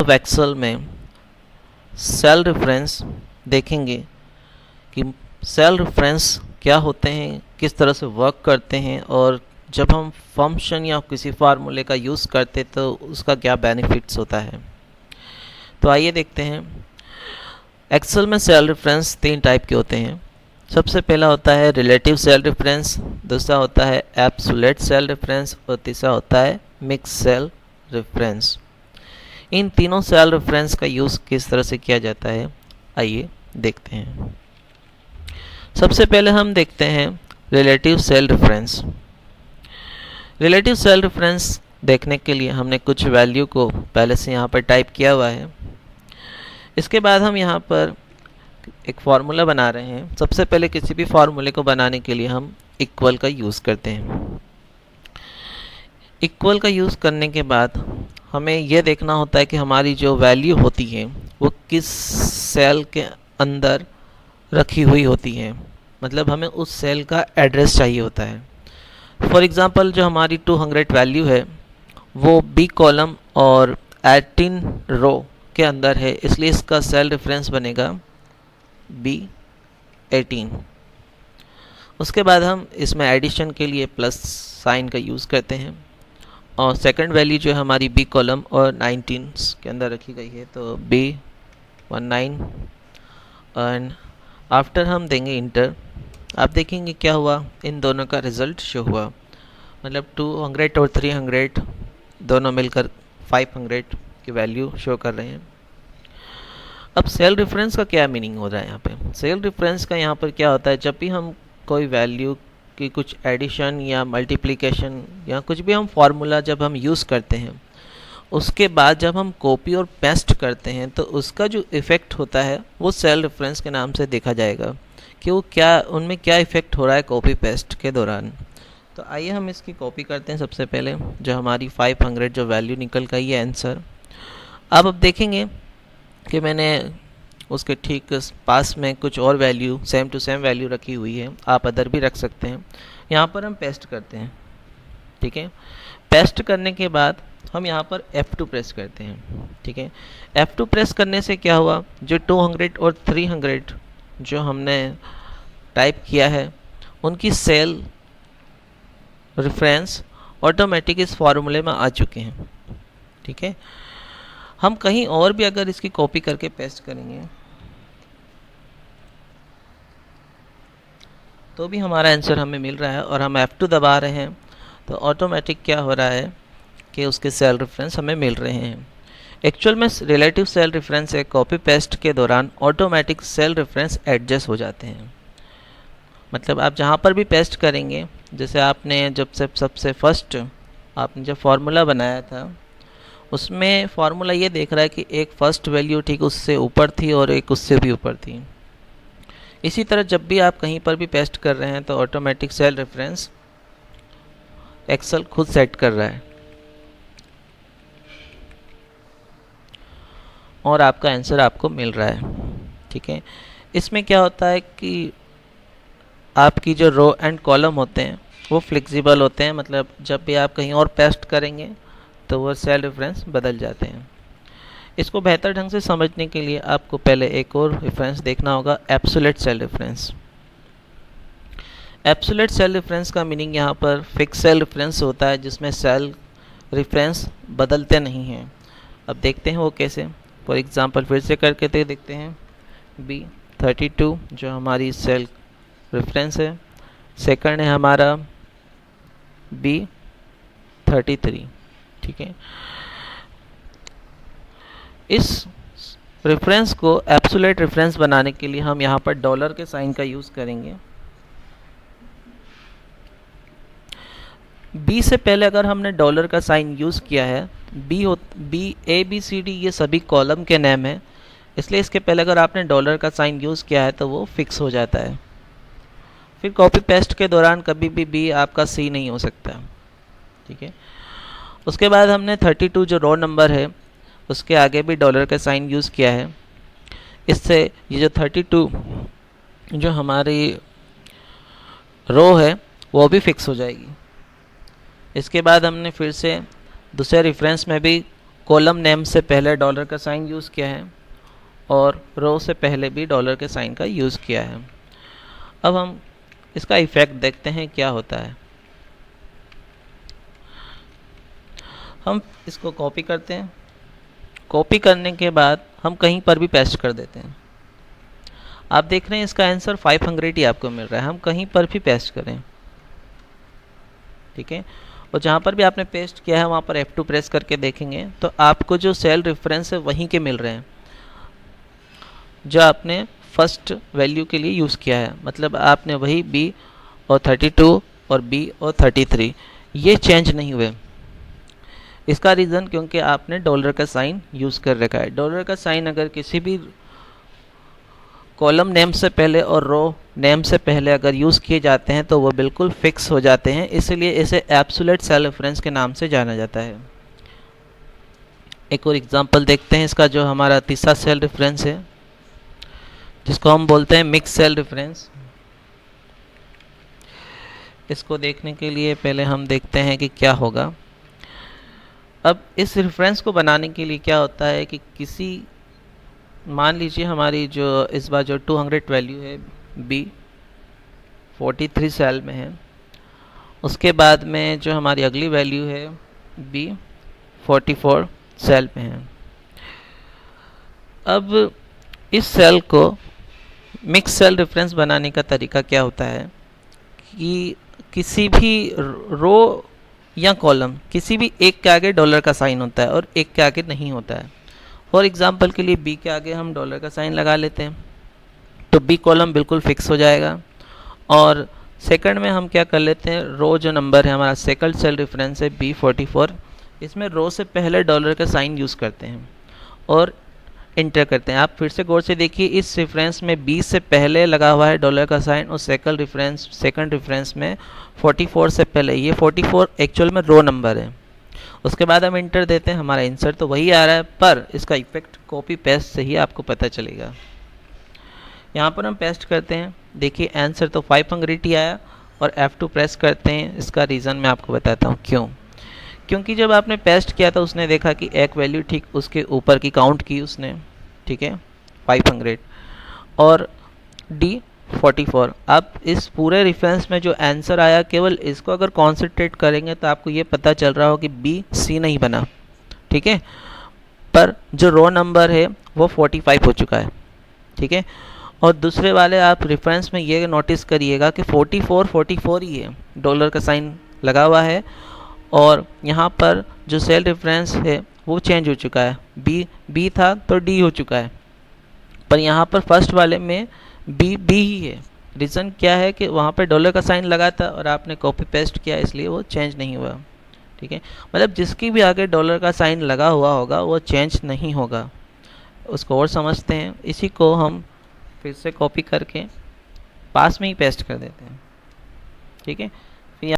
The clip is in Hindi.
अब एक्सेल में सेल रेफरेंस देखेंगे कि सेल रेफरेंस क्या होते हैं, किस तरह से वर्क करते हैं, और जब हम फंक्शन या किसी फार्मूले का यूज़ करते तो उसका क्या बेनिफिट्स होता है। तो आइए देखते हैं। एक्सेल में सेल रेफरेंस 3 टाइप के होते हैं। सबसे पहला होता है रिलेटिव सेल रेफरेंस, दूसरा होता है एब्सोल्यूट सेल रेफरेंस और तीसरा होता है मिक्स सेल रेफरेंस। इन तीनों सेल रेफरेंस का यूज़ किस तरह से किया जाता है, आइए देखते हैं। सबसे पहले हम देखते हैं relative cell reference. Relative cell reference देखने के लिए हमने कुछ वैल्यू को पहले से यहाँ पर टाइप किया हुआ है। इसके बाद हम यहाँ पर एक फार्मूला बना रहे हैं। सबसे पहले किसी भी फार्मूले को बनाने के लिए हम इक्वल का यूज़ करते हैं। इक्वल का यूज़ करने के बाद हमें यह देखना होता है कि हमारी जो वैल्यू होती है वो किस सेल के अंदर रखी हुई होती है, मतलब हमें उस सेल का एड्रेस चाहिए होता है। फॉर एग्ज़ाम्पल जो हमारी 200 वैल्यू है वो बी कॉलम और 18 रो के अंदर है, इसलिए इसका सेल रेफरेंस बनेगा B18। उसके बाद हम इसमें एडिशन के लिए प्लस साइन का यूज़ करते हैं, और सेकंड वैल्यू जो है हमारी बी कॉलम और 19 के अंदर रखी गई है, तो B19 एंड आफ्टर हम देंगे इंटर। आप देखेंगे क्या हुआ, इन दोनों का रिज़ल्ट शो हुआ, मतलब 200 और 300 दोनों मिलकर 500 की वैल्यू शो कर रहे हैं। अब सेल रेफरेंस का क्या मीनिंग हो रहा है यहाँ पे। सेल रेफरेंस का यहाँ पर क्या होता है, जब भी हम कोई वैल्यू की कुछ एडिशन या मल्टीप्लिकेशन या कुछ भी हम फार्मूला जब हम यूज़ करते हैं, उसके बाद जब हम कॉपी और पेस्ट करते हैं तो उसका जो इफ़ेक्ट होता है वो सेल रेफरेंस के नाम से देखा जाएगा कि वो क्या, उनमें क्या इफ़ेक्ट हो रहा है कॉपी पेस्ट के दौरान। तो आइए हम इसकी कॉपी करते हैं। सबसे पहले जो हमारी 500 जो वैल्यू निकल गई है आंसर। अब देखेंगे कि मैंने उसके ठीक पास में कुछ और value same to same value रखी हुई है, आप अदर भी रख सकते हैं। यहाँ पर हम पेस्ट करते हैं, ठीक है। पेस्ट करने के बाद हम यहाँ पर F2 प्रेस करते हैं, ठीक है। F2 प्रेस करने से क्या हुआ, जो 200 और 300 जो हमने टाइप किया है उनकी सेल रेफरेंस ऑटोमेटिक इस फार्मूले में आ चुके हैं, ठीक है। हम कहीं और भी अगर इसकी कॉपी करके पेस्ट करेंगे तो भी हमारा आंसर हमें मिल रहा है, और हम F2 दबा रहे हैं तो ऑटोमेटिक क्या हो रहा है कि उसके सेल रेफरेंस हमें मिल रहे हैं। एक्चुअल में रिलेटिव सेल रेफरेंस है, कॉपी पेस्ट के दौरान ऑटोमेटिक सेल रेफरेंस एडजस्ट हो जाते हैं। मतलब आप जहाँ पर भी पेस्ट करेंगे, जैसे आपने जब से सबसे फर्स्ट आपने जब फार्मूला बनाया था उसमें फार्मूला ये देख रहा है कि एक फ़र्स्ट वैल्यू ठीक उससे ऊपर थी और एक उससे भी ऊपर थी। इसी तरह जब भी आप कहीं पर भी पेस्ट कर रहे हैं तो ऑटोमेटिक सेल रेफरेंस एक्सेल खुद सेट कर रहा है और आपका आंसर आपको मिल रहा है, ठीक है। इसमें क्या होता है कि आपकी जो रो एंड कॉलम होते हैं वो फ्लेक्सिबल होते हैं, मतलब जब भी आप कहीं और पेस्ट करेंगे तो वो सेल रेफरेंस बदल जाते हैं। इसको बेहतर ढंग से समझने के लिए आपको पहले एक और रेफरेंस देखना होगा, absolute cell reference. Absolute cell reference का मीनिंग यहाँ पर फिक्स सेल रेफरेंस होता है जिसमें सेल रेफरेंस बदलते नहीं हैं। अब देखते हैं वो कैसे। फॉर एग्जांपल फिर से करके तो देखते हैं, B32 जो हमारी सेल रेफरेंस है, सेकंड है हमारा B33, ठीक है। इस रेफरेंस को एब्सोल्यूट रेफरेंस बनाने के लिए हम यहाँ पर डॉलर के साइन का यूज़ करेंगे। B से पहले अगर हमने डॉलर का साइन यूज़ किया है, B A B C D ये सभी कॉलम के नेम हैं, इसलिए इसके पहले अगर आपने डॉलर का साइन यूज़ किया है तो वो फिक्स हो जाता है। फिर कॉपी पेस्ट के दौरान कभी भी B आपका C नहीं हो सकता, ठीक है। उसके बाद हमने 32 जो रो नंबर है उसके आगे भी डॉलर का साइन यूज़ किया है। इससे ये जो 32 जो हमारी रो है वो भी फिक्स हो जाएगी। इसके बाद हमने फिर से दूसरे रेफरेंस में भी कॉलम नेम से पहले डॉलर का साइन यूज़ किया है और रो से पहले भी डॉलर के साइन का यूज़ किया है। अब हम इसका इफ़ेक्ट देखते हैं क्या होता है। हम इसको कॉपी करते हैं, कॉपी करने के बाद हम कहीं पर भी पेस्ट कर देते हैं। आप देख रहे हैं इसका आंसर 500 ही आपको मिल रहा है, हम कहीं पर भी पेस्ट करें, ठीक है। और जहाँ पर भी आपने पेस्ट किया है वहाँ पर F2 प्रेस करके देखेंगे तो आपको जो सेल रेफरेंस है वहीं के मिल रहे हैं जो आपने फर्स्ट वैल्यू के लिए यूज़ किया है। मतलब आपने वही B और 32 और B और 33 ये चेंज नहीं हुए। इसका रीज़न क्योंकि आपने डॉलर का साइन यूज़ कर रखा है। डॉलर का साइन अगर किसी भी कॉलम नेम से पहले और रो नेम से पहले अगर यूज़ किए जाते हैं तो वो बिल्कुल फिक्स हो जाते हैं, इसलिए इसे एब्सोल्यूट सेल रेफरेंस के नाम से जाना जाता है। एक और एग्जांपल देखते हैं इसका, जो हमारा तीसरा सेल रेफरेंस है जिसको हम बोलते हैं मिक्स सेल रेफरेंस। इसको देखने के लिए पहले हम देखते हैं कि क्या होगा। अब इस रेफरेंस को बनाने के लिए क्या होता है कि किसी, मान लीजिए हमारी जो इस बार जो 200 वैल्यू है B 43 सेल में है, उसके बाद में जो हमारी अगली वैल्यू है B 44 सेल में है। अब इस सेल को मिक्स सेल रेफरेंस बनाने का तरीका क्या होता है कि किसी भी रो या कॉलम किसी भी एक के आगे डॉलर का साइन होता है और एक के आगे नहीं होता है। फॉर एग्जांपल के लिए B के आगे हम डॉलर का साइन लगा लेते हैं तो B कॉलम बिल्कुल फिक्स हो जाएगा। और सेकंड में हम क्या कर लेते हैं, रो जो नंबर है हमारा सेकंड सेल रेफरेंस है B 44, इसमें रो से पहले डॉलर का साइन यूज़ करते हैं और इंटर करते हैं। आप फिर से गौर से देखिए, इस रेफरेंस में B से पहले लगा हुआ है डॉलर का साइन और सेकंड रेफरेंस में 44 से पहले, ये 44 एक्चुअल में रो नंबर है। उसके बाद हम इंटर देते हैं, हमारा आंसर तो वही आ रहा है पर इसका इफेक्ट कॉपी पेस्ट से ही आपको पता चलेगा। यहाँ पर हम पेस्ट करते हैं, देखिए आंसर तो 500 ही आया और F2 प्रेस करते हैं। इसका रीज़न मैं आपको बताता हूँ क्यों। क्योंकि जब आपने पेस्ट किया था उसने देखा कि एक वैल्यू ठीक उसके ऊपर की काउंट की उसने, ठीक है 500 और D 44। अब इस पूरे रेफरेंस में जो आंसर आया केवल इसको अगर कॉन्सेंट्रेट करेंगे तो आपको ये पता चल रहा हो कि B C नहीं बना, ठीक है, पर जो रो नंबर है वो 45 हो चुका है, ठीक है। और दूसरे वाले आप रेफरेंस में ये नोटिस करिएगा कि 44 ही है, डॉलर का साइन लगा हुआ है और यहाँ पर जो सेल रेफरेंस है वो चेंज हो चुका है, B था तो D हो चुका है, पर यहाँ पर फर्स्ट वाले में B ही है। रीज़न क्या है कि वहाँ पे डॉलर का साइन लगा था और आपने कॉपी पेस्ट किया इसलिए वो चेंज नहीं हुआ, ठीक है। मतलब जिसकी भी आगे डॉलर का साइन लगा हुआ होगा वो चेंज नहीं होगा। उसको और समझते हैं, इसी को हम फिर से कॉपी करके पास में ही पेस्ट कर देते हैं, ठीक है।